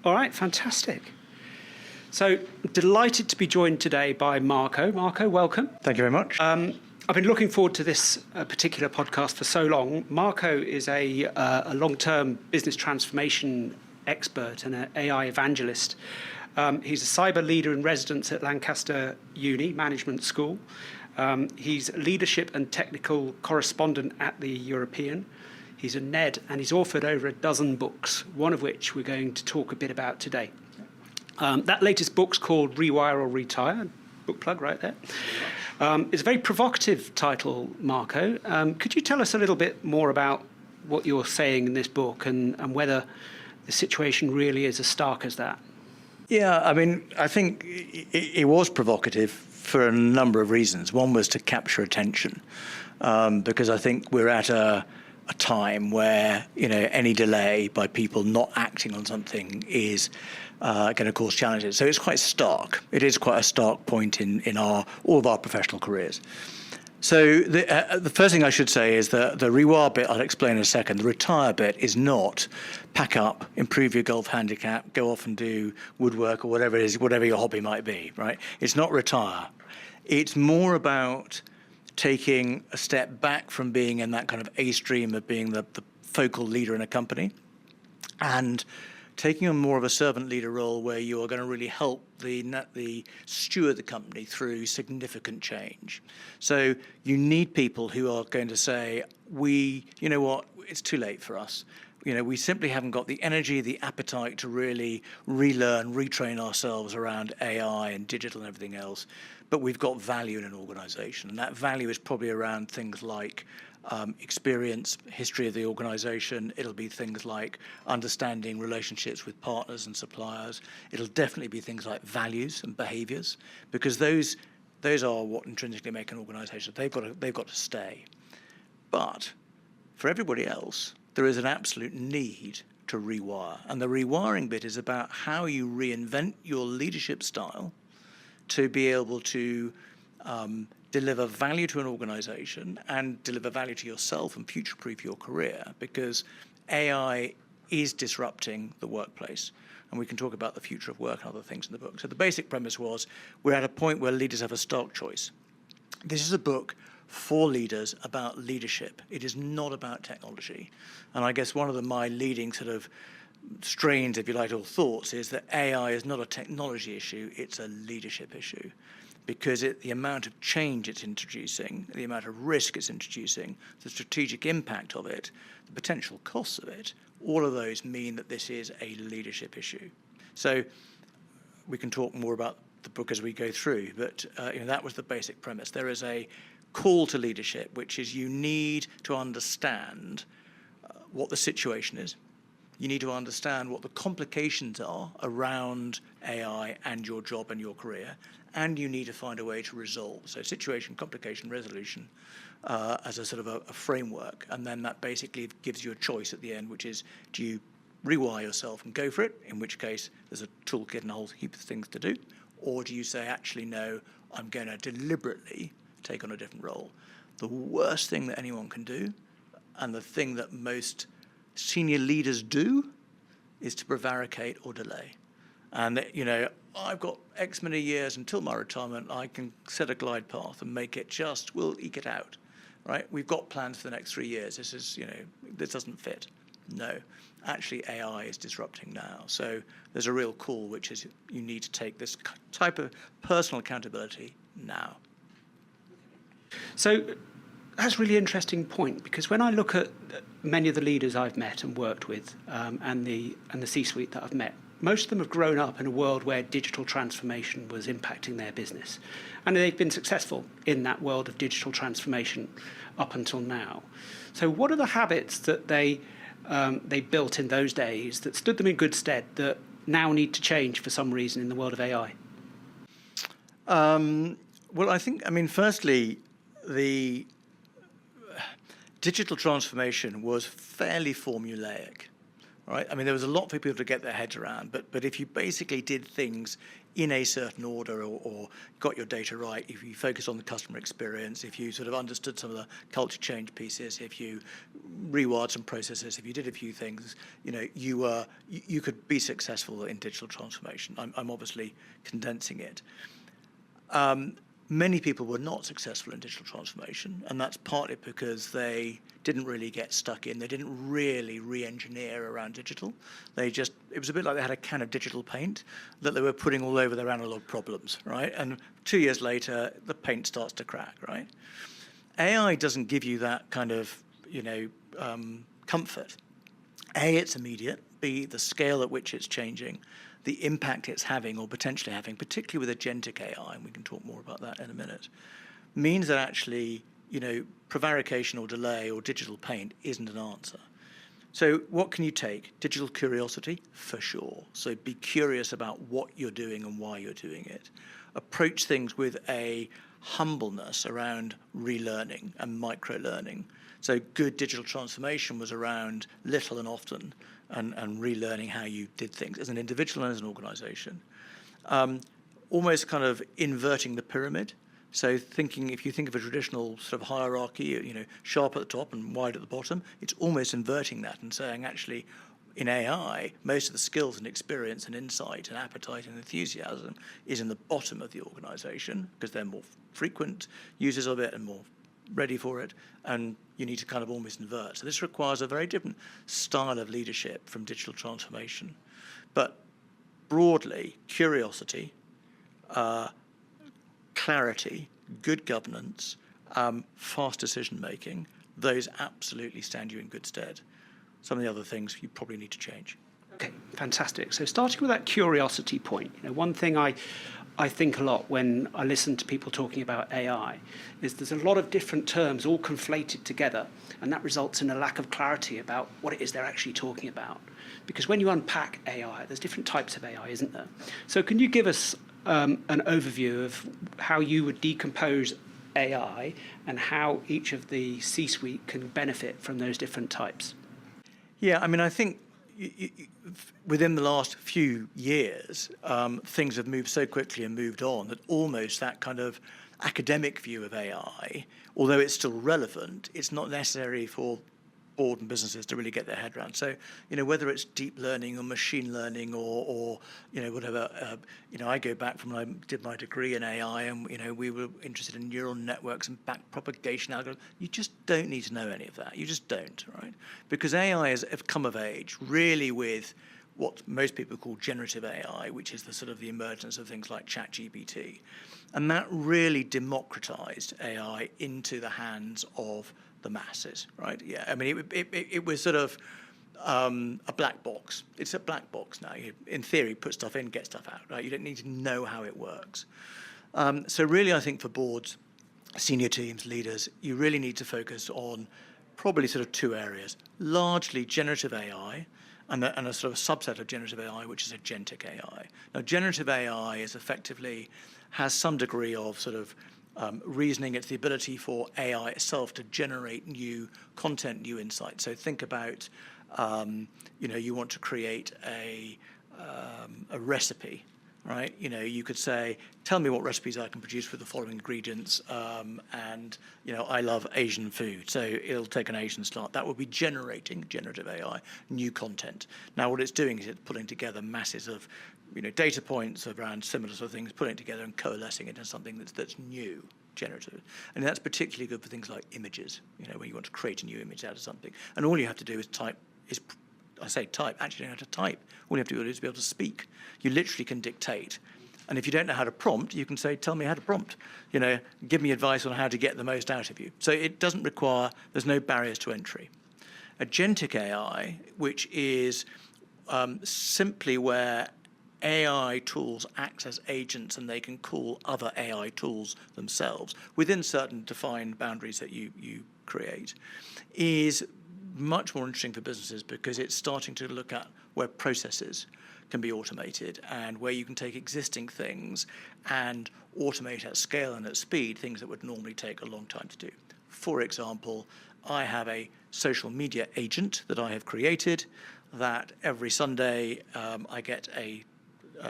All right, fantastic. So delighted to be joined today by Marco. Marco, welcome. Thank you very much. I've been looking forward to this particular podcast for so long. Marco is a long-term business transformation expert and an AI evangelist. He's a cyber leader in residence at Lancaster Uni Management School. He's leadership and technical correspondent at the European. He's a NED and he's authored over a dozen books, one of which we're going to talk a bit about today. That latest book's called Rewire or Retire. Book plug right there. It's a very provocative title, Marco. Could you tell us a little bit more about what you're saying in this book and whether the situation really is as stark as that? Yeah, I mean, I think it was provocative for a number of reasons. One was to capture attention, because I think we're at a time where, any delay by people not acting on something is going to cause challenges. So it's quite stark. It is quite a stark point in all of our professional careers. So the first thing I should say is that the rewire bit, I'll explain in a second. The retire bit is not pack up, improve your golf handicap, go off and do woodwork or whatever it is, whatever your hobby might be, right? It's not retire. It's more about taking a step back from being in that kind of A stream of being the focal leader in a company and taking on more of a servant leader role where you are going to really help the steward the company through significant change. So you need people who are going to say, it's too late for us. We simply haven't got the energy, the appetite to really relearn, retrain ourselves around AI and digital and everything else. But we've got value in an organization. And that value is probably around things like experience, history of the organization. It'll be things like understanding relationships with partners and suppliers. It'll definitely be things like values and behaviors, because those are what intrinsically make an organization. They've got to stay. But for everybody else, there is an absolute need to rewire. And the rewiring bit is about how you reinvent your leadership style to be able to deliver value to an organization and deliver value to yourself and future-proof your career, because AI is disrupting the workplace. And we can talk about the future of work and other things in the book. So the basic premise was we're at a point where leaders have a stark choice. This is a book for leaders about leadership. It is not about technology. And I guess one of my leading sort of strains, if you like, or thoughts is that AI is not a technology issue, it's a leadership issue. Because the amount of change it's introducing, the amount of risk it's introducing, the strategic impact of it, the potential costs of it, all of those mean that this is a leadership issue. So we can talk more about the book as we go through, but that was the basic premise. There is a call to leadership, which is you need to understand what the situation is. You need to understand what the complications are around AI and your job and your career, and you need to find a way to resolve. So situation, complication, resolution as a sort of a framework, and then that basically gives you a choice at the end, which is, do you rewire yourself and go for it, in which case there's a toolkit and a whole heap of things to do, or do you say, actually, no, I'm going to deliberately take on a different role? The worst thing that anyone can do, and the thing that most senior leaders do, is to prevaricate or delay. And, I've got X many years until my retirement, I can set a glide path and make it we'll eke it out, right? We've got plans for the next 3 years. This is, this doesn't fit. No, actually AI is disrupting now. So there's a real call, which is you need to take this type of personal accountability now. So that's a really interesting point, because when I look at many of the leaders I've met and worked with and the C-suite that I've met, most of them have grown up in a world where digital transformation was impacting their business. And they've been successful in that world of digital transformation up until now. So what are the habits that they built in those days that stood them in good stead that now need to change for some reason in the world of AI? Well, firstly, the digital transformation was fairly formulaic, right? There was a lot for people to get their heads around, but if you basically did things in a certain order or got your data right, if you focus on the customer experience, if you sort of understood some of the culture change pieces, if you rewired some processes, if you did a few things, you could be successful in digital transformation. I'm obviously condensing it. Many people were not successful in digital transformation, and that's partly because they didn't really get stuck in. They didn't really re-engineer around digital. It was a bit like they had a can of digital paint that they were putting all over their analog problems, right? And 2 years later, the paint starts to crack, right? AI doesn't give you that kind of, comfort. A, it's immediate. B, the scale at which it's changing, the impact it's having or potentially having, particularly with agentic AI, and we can talk more about that in a minute, means that actually, prevarication or delay or digital paint isn't an answer. So what can you take? Digital curiosity, for sure. So be curious about what you're doing and why you're doing it. Approach things with a humbleness around relearning and micro-learning. So good digital transformation was around little and often and relearning how you did things as an individual and as an organization. Almost kind of inverting the pyramid. So if you think of a traditional sort of hierarchy, sharp at the top and wide at the bottom, it's almost inverting that and saying actually in AI, most of the skills and experience and insight and appetite and enthusiasm is in the bottom of the organization because they're more frequent users of it and more ready for it, and you need to kind of almost invert. So this requires a very different style of leadership from digital transformation. But broadly, curiosity, clarity, good governance, fast decision-making, those absolutely stand you in good stead. Some of the other things you probably need to change. Okay, fantastic. So starting with that curiosity point, one thing I think a lot when I listen to people talking about AI is there's a lot of different terms all conflated together, and that results in a lack of clarity about what it is they're actually talking about. Because when you unpack AI, there's different types of AI, isn't there? So can you give us an overview of how you would decompose AI and how each of the C-suite can benefit from those different types? Yeah, I think within the last few years, things have moved so quickly and moved on that almost that kind of academic view of AI, although it's still relevant, it's not necessary for board and businesses to really get their head around. So, whether it's deep learning or machine learning or whatever, I go back from when I did my degree in AI and, we were interested in neural networks and back propagation algorithms. You just don't need to know any of that. You just don't, right? Because AI has come of age really with what most people call generative AI, which is the sort of the emergence of things like ChatGPT. And that really democratized AI into the hands of the masses, right? Yeah, it was sort of a black box. It's a black box now. You, in theory, put stuff in, get stuff out, right? You don't need to know how it works. So really, I think for boards, senior teams, leaders, you really need to focus on probably sort of two areas. Largely generative AI, and a sort of subset of generative AI, which is agentic AI. Now, generative AI has some degree of sort of reasoning. It's the ability for AI itself to generate new content, new insights. So think about, you want to create a recipe, right? You could say, tell me what recipes I can produce with the following ingredients, and I love Asian food, so it'll take an Asian start. That would be generating generative AI, new content. Now, what it's doing is it's pulling together masses of, data points around similar sort of things, putting it together and coalescing it into something that's new, generative. And that's particularly good for things like images, where you want to create a new image out of something. And all you have to do is type, actually you don't have to type. All you have to do is be able to speak. You literally can dictate. And if you don't know how to prompt, you can say, tell me how to prompt. Give me advice on how to get the most out of you. So it doesn't require, there's no barriers to entry. Agentic AI, which is simply where AI tools act as agents and they can call other AI tools themselves within certain defined boundaries that you create, is much more interesting for businesses because it's starting to look at where processes can be automated and where you can take existing things and automate at scale and at speed things that would normally take a long time to do. For example, I have a social media agent that I have created that every Sunday I get a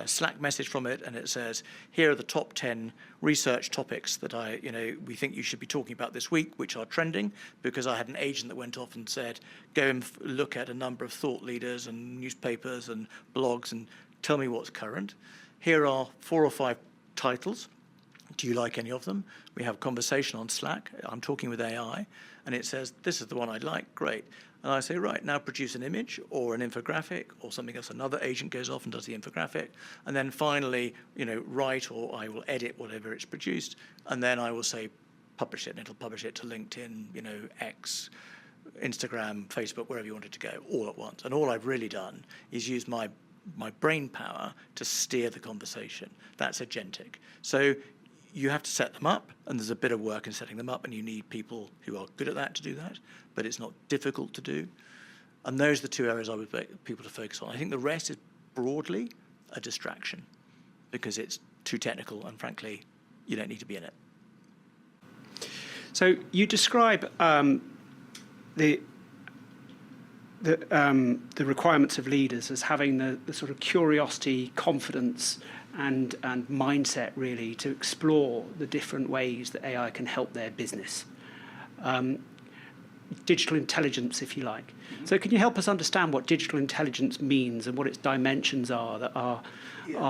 Slack message from it, and it says, here are the top 10 research topics that we think you should be talking about this week, which are trending, because I had an agent that went off and said, go and look at a number of thought leaders and newspapers and blogs and tell me what's current. Here are 4 or 5 titles. Do you like any of them? We have a conversation on Slack. I'm talking with AI, and it says, this is the one I'd like. Great. And I say, right, now produce an image or an infographic or something else. Another agent goes off and does the infographic. And then finally, write, or I will edit whatever it's produced. And then I will say, publish it, and it'll publish it to LinkedIn, X, Instagram, Facebook, wherever you want it to go, all at once. And all I've really done is use my brain power to steer the conversation. That's agentic. So you have to set them up, and there's a bit of work in setting them up, and you need people who are good at that to do that, but it's not difficult to do. And those are the 2 areas I would like people to focus on. I think the rest is broadly a distraction, because it's too technical, and frankly, you don't need to be in it. So you describe the requirements of leaders as having the sort of curiosity, confidence, and mindset, really, to explore the different ways that AI can help their business. Digital intelligence, if you like. Mm-hmm. So can you help us understand what digital intelligence means and what its dimensions are that our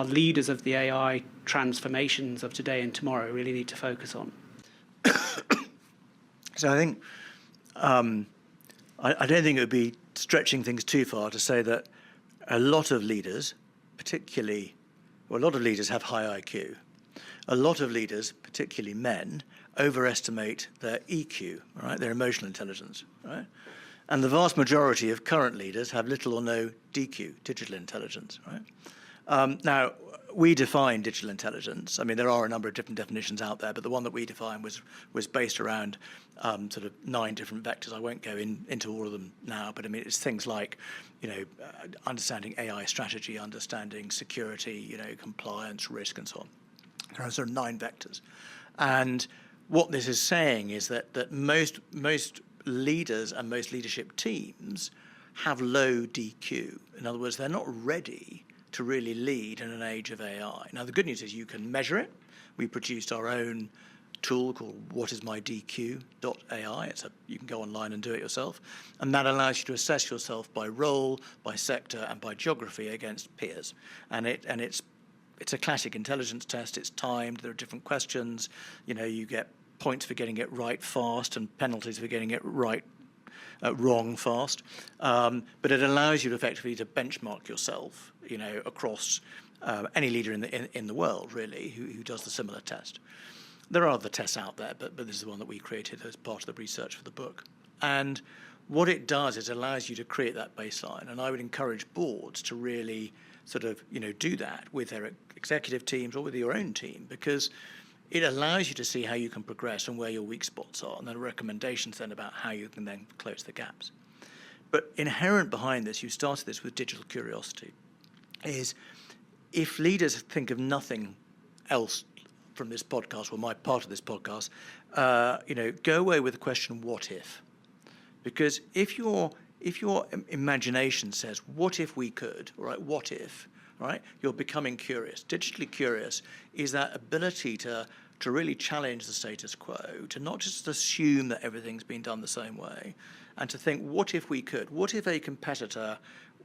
leaders of the AI transformations of today and tomorrow really need to focus on? So I think, I don't think it would be stretching things too far to say that a lot of leaders, a lot of leaders have high IQ. A lot of leaders, particularly men, overestimate their EQ, right? Their emotional intelligence, right? And the vast majority of current leaders have little or no DQ, digital intelligence, right? Now, we define digital intelligence. I mean, there are a number of different definitions out there, but the one that we defined was based around sort of 9 different vectors. I won't go into all of them now, but I mean, it's things like, understanding AI strategy, understanding security, compliance, risk, and so on. There are sort of 9 vectors. And what this is saying is that most leaders and most leadership teams have low DQ. In other words, they're not ready to really lead in an age of AI. Now, the good news is you can measure it. We produced our own tool called whatismydq.ai. You can go online and do it yourself. And that allows you to assess yourself by role, by sector, and by geography against peers. And it's a classic intelligence test. It's timed. There are different questions. You get points for getting it right fast and penalties for getting it right wrong fast. But it allows you effectively to benchmark yourself, across any leader in the world, really, who does the similar test. There are other tests out there, but this is the one that we created as part of the research for the book. And what it does is it allows you to create that baseline. And I would encourage boards to really sort of, do that with their executive teams or with your own team, because it allows you to see how you can progress and where your weak spots are, and then recommendations then about how you can then close the gaps. But inherent behind this, you started this with digital curiosity, is if leaders think of nothing else from this podcast, or my part of this podcast, go away with the question, what if? Because if your imagination says, what if we could, right? What if, right? You're becoming curious. Digitally curious is that ability to really challenge the status quo, to not just assume that everything's been done the same way, and to think, what if we could? What if a competitor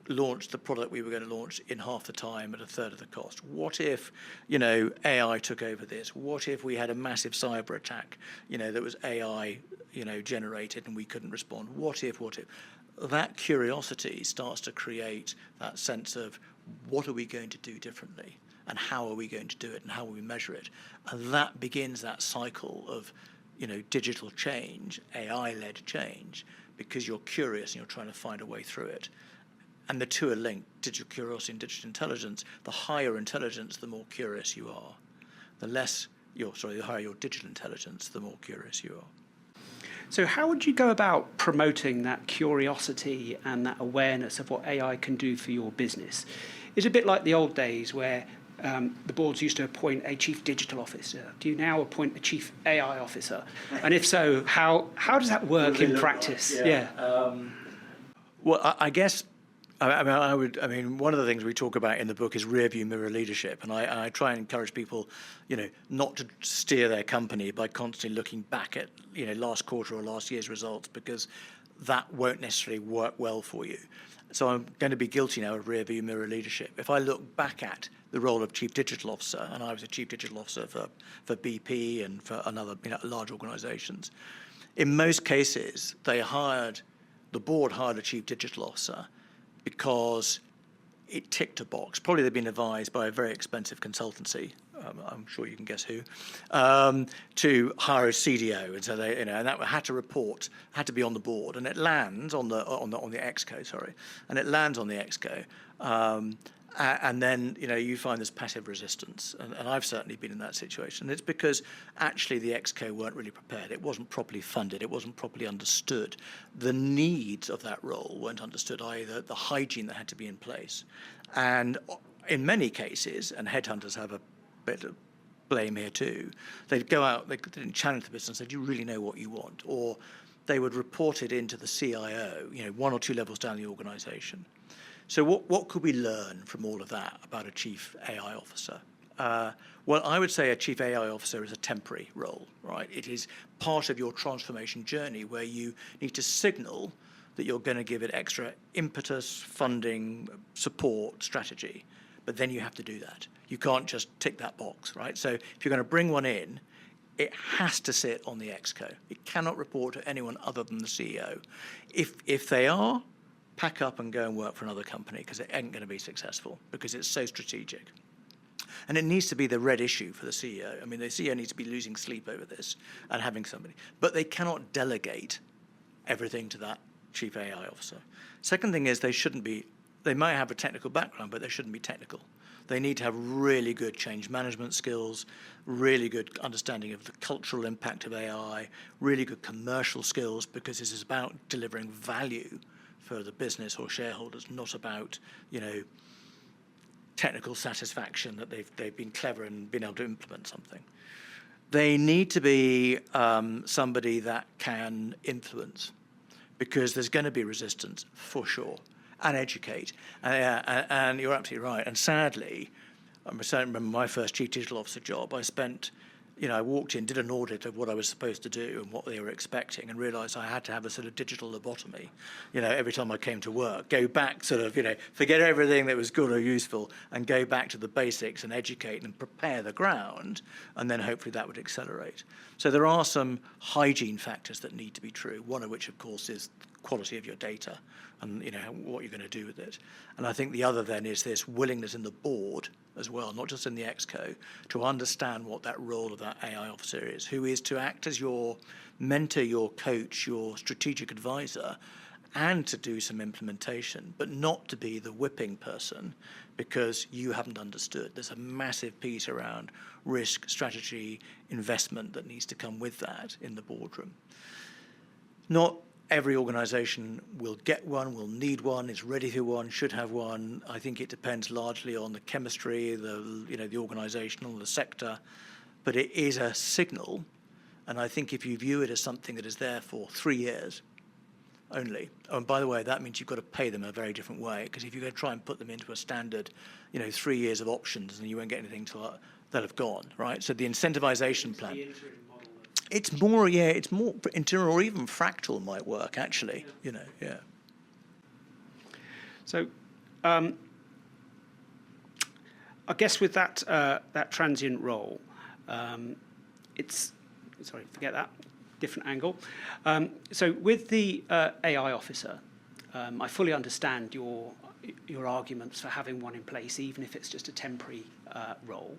launched the product we were going to launch in half the time at a third of the cost? What if, AI took over this? What if we had a massive cyber attack, that was AI, generated and we couldn't respond? What if? That curiosity starts to create that sense of what are we going to do differently, and how are we going to do it, and how will we measure it? And that begins that cycle of, digital change, AI-led change, because you're curious and you're trying to find a way through it. And the two are linked, digital curiosity and digital intelligence. The higher intelligence, the more curious you are. The higher your digital intelligence, the more curious you are. So how would you go about promoting that curiosity and that awareness of what AI can do for your business? It's a bit like the old days where the boards used to appoint a chief digital officer. Do you now appoint a chief AI officer? And if so, how does that work in practice? Well, I guess I mean, one of the things we talk about in the book is rearview mirror leadership, and I try and encourage people, not to steer their company by constantly looking back at, last quarter or last year's results, because that won't necessarily work well for you. So I'm going to be guilty now of rearview mirror leadership. If I look back at the role of chief digital officer, and I was a chief digital officer for BP and for another large organisations, in most cases the board hired a chief digital officer because it ticked a box. Probably they'd been advised by a very expensive consultancy, I'm sure you can guess who, to hire a CDO, and so they, and that had to be on the board, and it lands on the exco, and it lands on the exco, and then you find this passive resistance, and I've certainly been in that situation. It's because actually the exco weren't really prepared. It wasn't properly funded. It wasn't properly understood. The needs of that role weren't understood either. The hygiene that had to be in place, and in many cases, and headhunters have a bit of blame here too, they'd go out, they didn't challenge the business and say, do you really know what you want? Or they would report it into the CIO, one or two levels down the organisation. So what could we learn from all of that about a chief AI officer? Well, I would say a chief AI officer is a temporary role, right? It is part of your transformation journey where you need to signal that you're going to give it extra impetus, funding, support, strategy. But then you have to do that. You can't just tick that box, right? So if you're going to bring one in, it has to sit on the exco. It cannot report to anyone other than the CEO. If they are, pack up and go and work for another company, because it ain't going to be successful, because it's so strategic. And it needs to be the red issue for the CEO. I mean, the CEO needs to be losing sleep over this and having somebody. But they cannot delegate everything to that chief AI officer. Second thing is they might have a technical background, but they shouldn't be technical. They need to have really good change management skills, really good understanding of the cultural impact of AI, really good commercial skills, because this is about delivering value for the business or shareholders, not about, technical satisfaction that they've been clever and been able to implement something. They need to be somebody that can influence, because there's going to be resistance for sure, and educate. And you're absolutely right. And sadly, I remember my first chief digital officer job. I walked in, did an audit of what I was supposed to do and what they were expecting, and realised I had to have a sort of digital lobotomy, every time I came to work. Go back, forget everything that was good or useful, and go back to the basics and educate and prepare the ground, and then hopefully that would accelerate. So there are some hygiene factors that need to be true, one of which, of course, is the quality of your data and what you're going to do with it. And I think the other then is this willingness in the board as well, not just in the exco, to understand what that role of that AI officer is, who is to act as your mentor, your coach, your strategic advisor, and to do some implementation, but not to be the whipping person because you haven't understood. There's a massive piece around risk, strategy, investment that needs to come with that in the boardroom. Not every organisation will get one, will need one, is ready for one, should have one. I think it depends largely on the chemistry, the organisational, the sector, but it is a signal. And I think if you view it as something that is there for 3 years only, and by the way, that means you've got to pay them a very different way, because if you're going to try and put them into a standard, 3 years of options, and you won't get anything till they'll have gone, right? So the incentivisation plan. It's more internal, or even fractal might work, actually, yeah. So I guess with that transient role, forget that, different angle. So with the AI officer, I fully understand your arguments for having one in place, even if it's just a temporary role.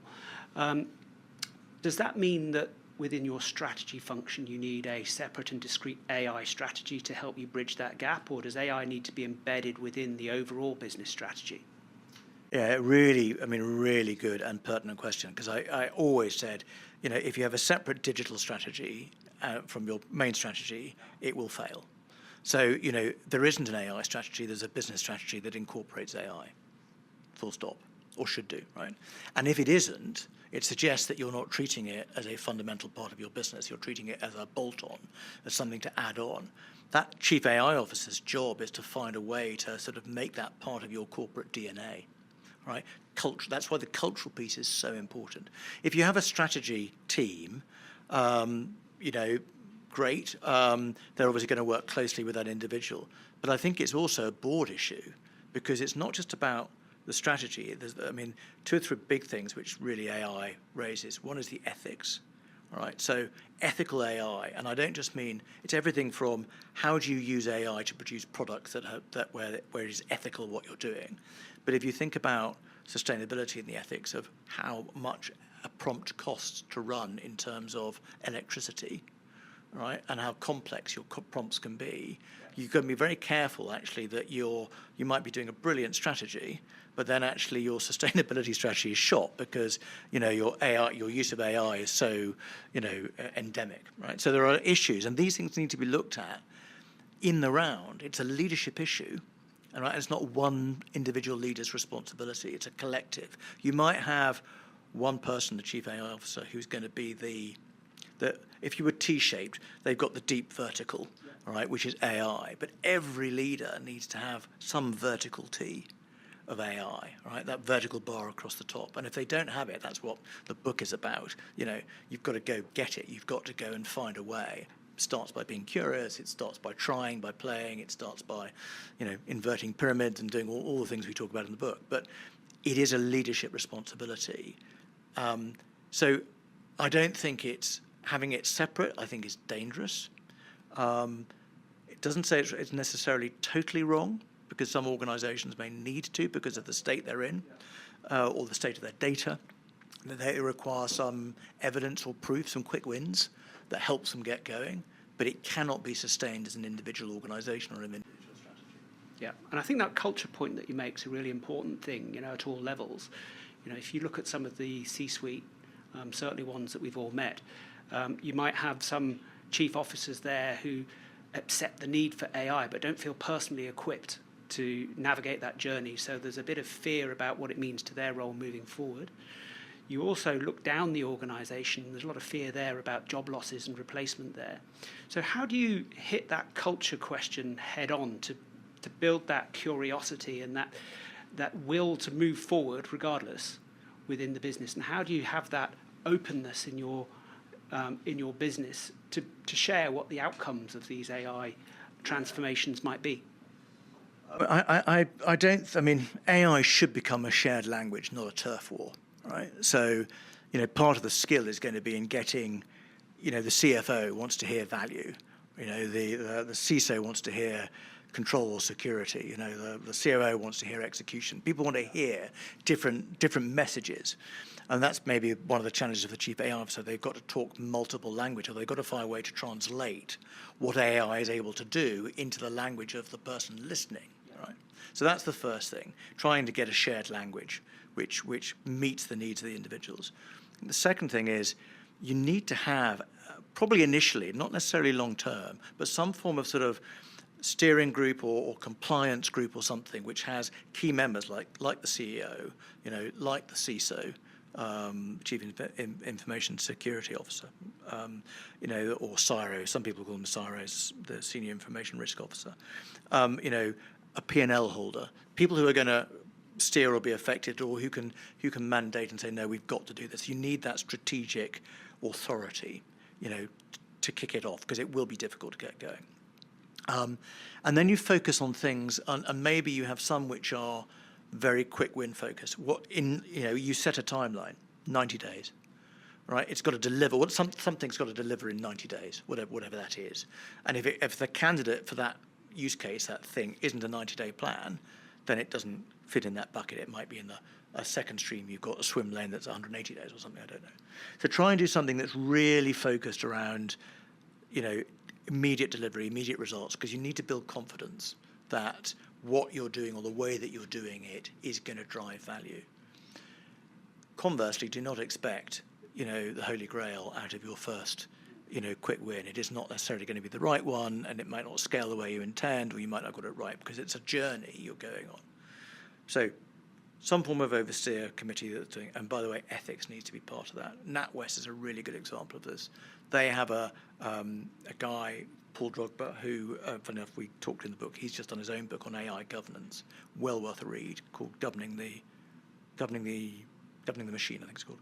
Does that mean that within your strategy function, you need a separate and discrete AI strategy to help you bridge that gap, or does AI need to be embedded within the overall business strategy? Yeah, really good and pertinent question, because I always said, if you have a separate digital strategy from your main strategy, it will fail. So, there isn't an AI strategy, there's a business strategy that incorporates AI, full stop, or should do, right? And if it isn't, it suggests that you're not treating it as a fundamental part of your business. You're treating it as a bolt-on, as something to add on. that chief AI officer's job is to find a way to sort of make that part of your corporate DNA, right? Culture. That's why the cultural piece is so important. If you have a strategy team, great. They're obviously going to work closely with that individual. But I think it's also a board issue, because it's not just about the strategy. There's, two or three big things which really AI raises. One is the ethics. All right, so ethical AI, and I don't just mean, it's everything from how do you use AI to produce products where it is ethical what you're doing. But if you think about sustainability and the ethics of how much a prompt costs to run in terms of electricity, right, and how complex your prompts can be, you've got to be very careful actually that you might be doing a brilliant strategy, but then actually your sustainability strategy is shot because your use of AI is so endemic, right? So there are issues, and these things need to be looked at in the round. It's a leadership issue, and right, it's not one individual leader's responsibility. It's a collective. You might have one person, the chief AI officer, who's going to be if you were T-shaped, they've got the deep vertical, all right, which is AI. But every leader needs to have some vertical T of AI, right? That vertical bar across the top. And if they don't have it, that's what the book is about. You've got to go get it. You've got to go and find a way. It starts by being curious. It starts by trying, by playing. It starts by, inverting pyramids and doing all the things we talk about in the book. But it is a leadership responsibility. So I don't think having it separate, I think, is dangerous. It doesn't say it's necessarily totally wrong, because some organizations may need to because of the state they're in, or the state of their data. They require some evidence or proof, some quick wins that helps them get going, but it cannot be sustained as an individual organization or an individual strategy. Yeah, and I think that culture point that you make is a really important thing, at all levels. If you look at some of the C-suite, certainly ones that we've all met, you might have some chief officers there who accept the need for AI but don't feel personally equipped to navigate that journey. So there's a bit of fear about what it means to their role moving forward. You also look down the organisation, there's a lot of fear there about job losses and replacement there. So how do you hit that culture question head on to build that curiosity and that will to move forward regardless within the business? And how do you have that openness in your business to share what the outcomes of these AI transformations might be? AI should become a shared language, not a turf war, right? So, part of the skill is going to be in getting, the CFO wants to hear value, the CISO wants to hear control or security, the COO wants to hear execution. People want to hear different messages. And that's maybe one of the challenges of the chief AI officer. They've got to talk multiple language, or they've got to find a way to translate what AI is able to do into the language of the person listening, right? So that's the first thing, trying to get a shared language which meets the needs of the individuals. And the second thing is you need to have, probably initially, not necessarily long term, but some form of sort of steering group or compliance group or something which has key members like the CEO, like the CISO, Chief Information Security Officer, or CIRO. Some people call them CIROs, the Senior Information Risk Officer. A P&L holder, people who are going to steer or be affected, or who can mandate and say, no, we've got to do this. You need that strategic authority, to kick it off, because it will be difficult to get going. And then you focus on things, and maybe you have some which are very quick win focused. You set a timeline, 90 days, right? It's got to deliver. Something's got to deliver in 90 days, whatever that is. And if the candidate for that use case, that thing, isn't a 90-day plan, then it doesn't fit in that bucket. It might be in a second stream. You've got a swim lane that's 180 days or something. I don't know. So try and do something that's really focused around, immediate delivery, immediate results, because you need to build confidence that what you're doing or the way that you're doing it is going to drive value. Conversely, do not expect, the Holy Grail out of your first, quick win. It is not necessarily going to be the right one, and it might not scale the way you intend, or you might not get it right, because it's a journey you're going on. So some form of overseer committee that's doing, and by the way, ethics needs to be part of that. NatWest is a really good example of this. They have a guy Paul Drogba, who, funny enough, we talked in the book. He's just done his own book on AI governance, well worth a read, called Governing the Machine, I think it's called.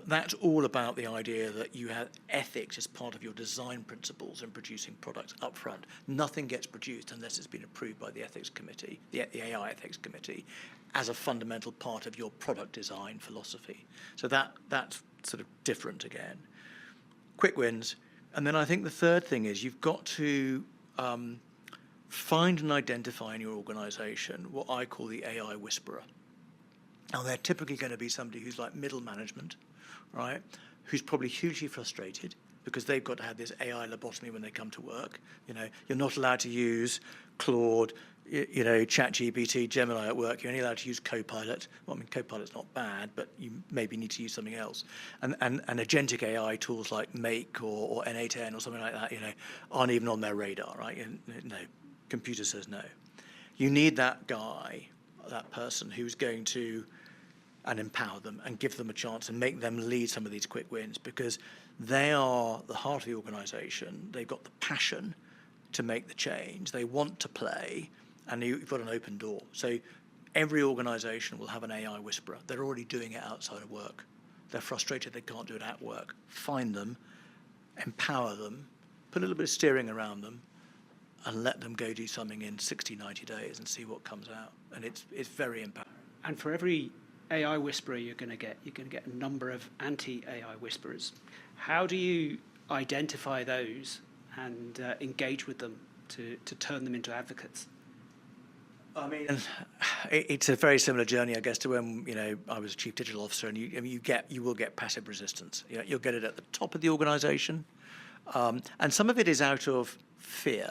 That's all about the idea that you have ethics as part of your design principles in producing products up front. Nothing gets produced unless it's been approved by the ethics committee, the AI ethics committee, as a fundamental part of your product design philosophy. So that's sort of different again. Quick wins. And then I think the third thing is you've got to find and identify in your organization what I call the AI whisperer. Now, they're typically going to be somebody who's like middle management, right, who's probably hugely frustrated because they've got to have this AI lobotomy when they come to work. You're not allowed to use Claude, ChatGPT, Gemini at work. You're only allowed to use Copilot. Well, I mean, Copilot's not bad, but you maybe need to use something else. And agentic AI tools like Make or N8N or something like that, aren't even on their radar, right? No, computer says no. You need that guy, that person who's going to and empower them and give them a chance and make them lead some of these quick wins, because they are the heart of the organization. They've got the passion to make the change. They want to play, and you've got an open door. So every organization will have an AI whisperer. They're already doing it outside of work. They're frustrated they can't do it at work. Find them, empower them, put a little bit of steering around them, and let them go do something in 60, 90 days and see what comes out. And it's very empowering. And for every AI whisperer you're going to get a number of anti-AI whisperers. How do you identify those and engage with them to turn them into advocates? I mean, it's a very similar journey, I guess, to when I was a chief digital officer, and you will get passive resistance. You'll get it at the top of the organisation, and some of it is out of fear,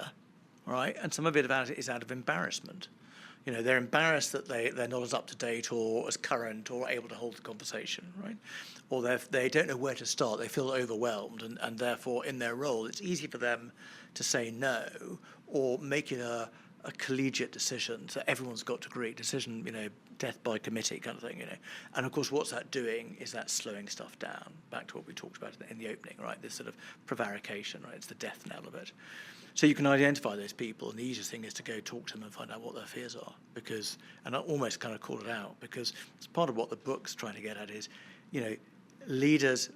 right? And some of it is out of embarrassment. They're embarrassed that they're not as up to date or as current or able to hold the conversation, right? Or they don't know where to start. They feel overwhelmed, and therefore in their role, it's easy for them to say no or make it a collegiate decision. So everyone's got to agree. Decision, death by committee kind of thing, And of course, what's that doing is that slowing stuff down. Back to what we talked about in the opening, right? This sort of prevarication, right? It's the death knell of it. So you can identify those people, and the easiest thing is to go talk to them and find out what their fears are. And I almost kind of call it out, because it's part of what the book's trying to get at is, leaders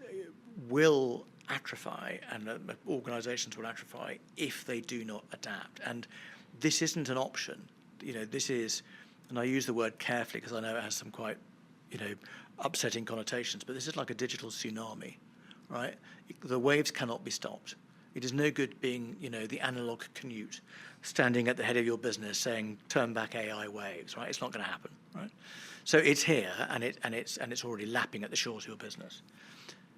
will atrophy and organizations will atrophy if they do not adapt. And this isn't an option. This is, and I use the word carefully because I know it has some quite, upsetting connotations, but this is like a digital tsunami, right? The waves cannot be stopped. It is no good being, the analog Canute, standing at the head of your business saying, "Turn back AI waves," right? It's not going to happen, right? So it's here, and it's already lapping at the shores of your business.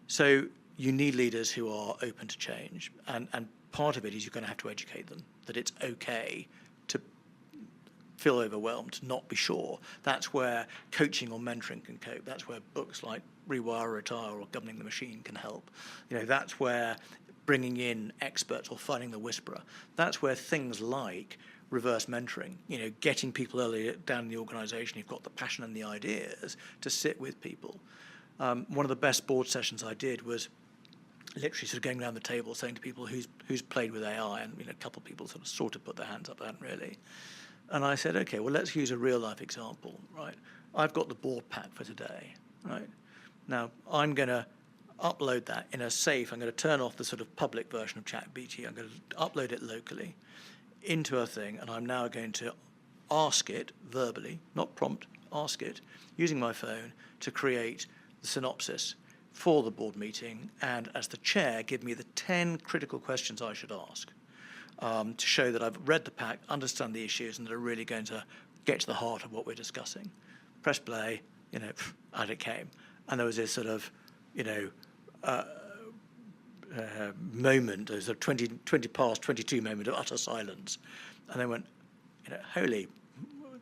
So you need leaders who are open to change, and part of it is you're going to have to educate them that it's okay to feel overwhelmed, to not be sure. That's where coaching or mentoring can cope. That's where books like Rewire, Retire, or Governing the Machine can help. That's where bringing in experts or finding the whisperer. That's where things like reverse mentoring, getting people earlier down in the organisation who've got the passion and the ideas to sit with people. One of the best board sessions I did was literally sort of going around the table saying to people who's played with AI, and a couple of people sort of put their hands up, they hadn't really. And I said, okay, well, let's use a real life example, right? I've got the board pack for today, right? Now I'm going to upload that in a safe. I'm going to turn off the sort of public version of ChatGPT. I'm going to upload it locally into a thing, and I'm now going to ask it verbally, not prompt, ask it, using my phone to create the synopsis for the board meeting, and as the chair, give me the 10 critical questions I should ask to show that I've read the pack, understand the issues, and that are really going to get to the heart of what we're discussing. Press play, out it came. And there was this sort of, moment, there's a 20 past 22 moment of utter silence. And they went, holy,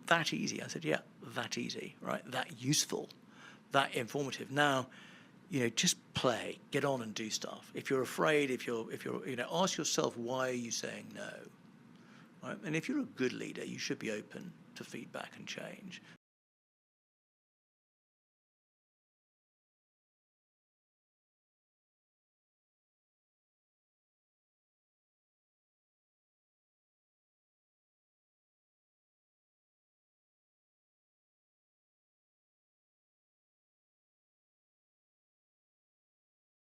that easy. I said, yeah, that easy, right? That useful, that informative. Now, just play, get on and do stuff. If you're afraid, if you're, ask yourself, why are you saying no? Right? And if you're a good leader, you should be open to feedback and change.